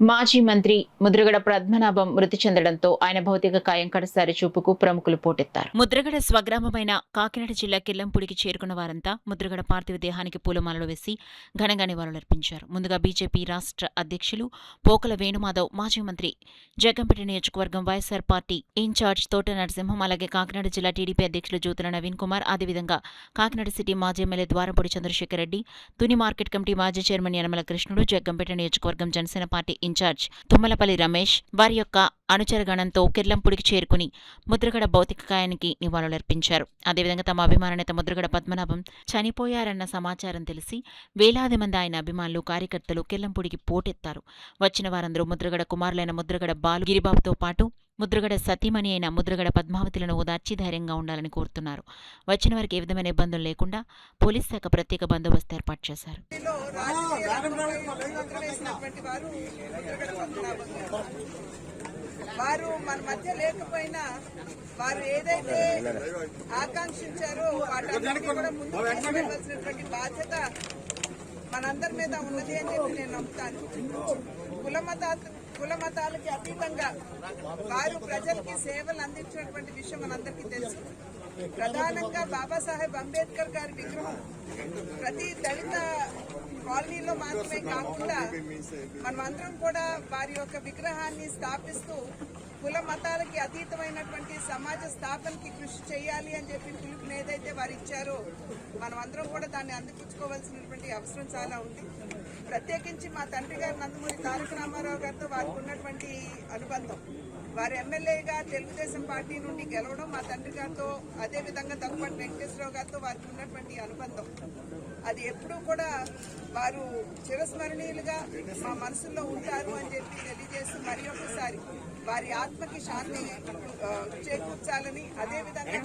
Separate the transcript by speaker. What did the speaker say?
Speaker 1: మాజీ మంత్రి ముద్రగడ పద్మనాభం మృతి చెందడంతో ఆయన భౌతిక కాయం కడసారి చూపుకు ప్రముఖులు పోటెత్తారు. ముద్రగడ స్వగ్రామమైన కాకినాడ జిల్లా కిల్లంపూడికి చేరుకున్న వారంతా ముద్రగడ పార్థివ దేహానికి పూలమాలలు వేసి ఘనంగా నివాళులర్పించారు. ముందుగా బీజేపీ రాష్ట్ర అధ్యక్షులు పోకల వేణుమాధవ్, మాజీ మంత్రి జగ్గంపేట నియోజకవర్గం వైఎస్సార్ పార్టీ ఇన్ఛార్జ్ తోట నరసింహం, అలాగే కాకినాడ జిల్లా టీడీపీ అధ్యక్షులు జ్యోతుల నవీన్ కుమార్, అదేవిధంగా కాకినాడ సిటీ మాజీ MLA Dwarapudi Chandrasekhar Reddy, Tuni market committee మాజీ చైర్మన్ యనమల కృష్ణుడు, జగ్గంపేట నియోజకవర్గం జనసేన పార్టీ ఇన్ఛార్జ్ తుమ్మలపల్లి రమేష్ వారి యొక్క అనుచరగణంతో కిర్లంపూడికి చేరుకుని ముద్రగడ భౌతిక కాయానికి నివాళులర్పించారు. అదేవిధంగా తమ అభిమాన నేత ముద్రగడ పద్మనాభం చనిపోయారన్న సమాచారం తెలిసి వేలాది మంది ఆయన అభిమానులు, కార్యకర్తలు కిర్లంపూడికి పోటెత్తారు. వచ్చిన వారందరూ ముద్రగడ కుమారులైన ముద్రగడ బాలు గిరిబాబుతో పాటు ముద్రగడ సతీమణి అయిన ముద్రగడ పద్మావతులను ఓదార్చి ధైర్యంగా ఉండాలని కోరుతున్నారు. వచ్చిన వారికి ఏ విధమైన ఇబ్బందులు లేకుండా పోలీస్ శాఖ ప్రత్యేక బందోబస్తు ఏర్పాటు చేశారు.
Speaker 2: వారు మన మధ్య లేకపోయినా వారు ఏదైతే ఆకాంక్షించారో వాటన్నిటికీ కూడా ముందుకు తీసుకెళ్లాల్సినటువంటి బాధ్యత మనందరి మీద ఉన్నది అని చెప్పి నేను నమ్ముతాను. కుల మతాలకి అతీతంగా వారు ప్రజలకి సేవలు అందించినటువంటి విషయం మనందరికీ తెలుసు. ప్రధానంగా బాబాసాహెబ్ అంబేద్కర్ గారి విగ్రహం ప్రతి దళిత కాలనీలో మాత్రమే కాకుండా మనమందరం కూడా వారి యొక్క విగ్రహాన్ని స్థాపిస్తూ కుల మతాలకి అతీతమైనటువంటి సమాజ స్థాపనకి కృషి చేయాలి అని చెప్పి పిలుపుని ఏదైతే వారు ఇచ్చారో మనమందరం కూడా దాన్ని అందిపుచ్చుకోవాల్సినటువంటి అవసరం చాలా ఉంది. ప్రత్యేకించి మా తండ్రి గారు నందమూరి తారక రామారావు గారితో వారికి ఉన్నటువంటి అనుబంధం, వారి ఎమ్మెల్యేగా తెలుగుదేశం పార్టీ నుండి గెలవడం, మా తండ్రి గారితో అదేవిధంగా దగ్గుబాటి వెంకటేశ్వరరావు గారితో వారికి ఉన్నటువంటి అనుబంధం అది ఎప్పుడూ కూడా వారు చిరస్మరణీయులుగా మా మనసులో ఉంటారు అని చెప్పి తెలియజేస్తూ మరి ఒక్కసారి వారి ఆత్మకి శాంతి చేకూర్చాలని, అదేవిధంగా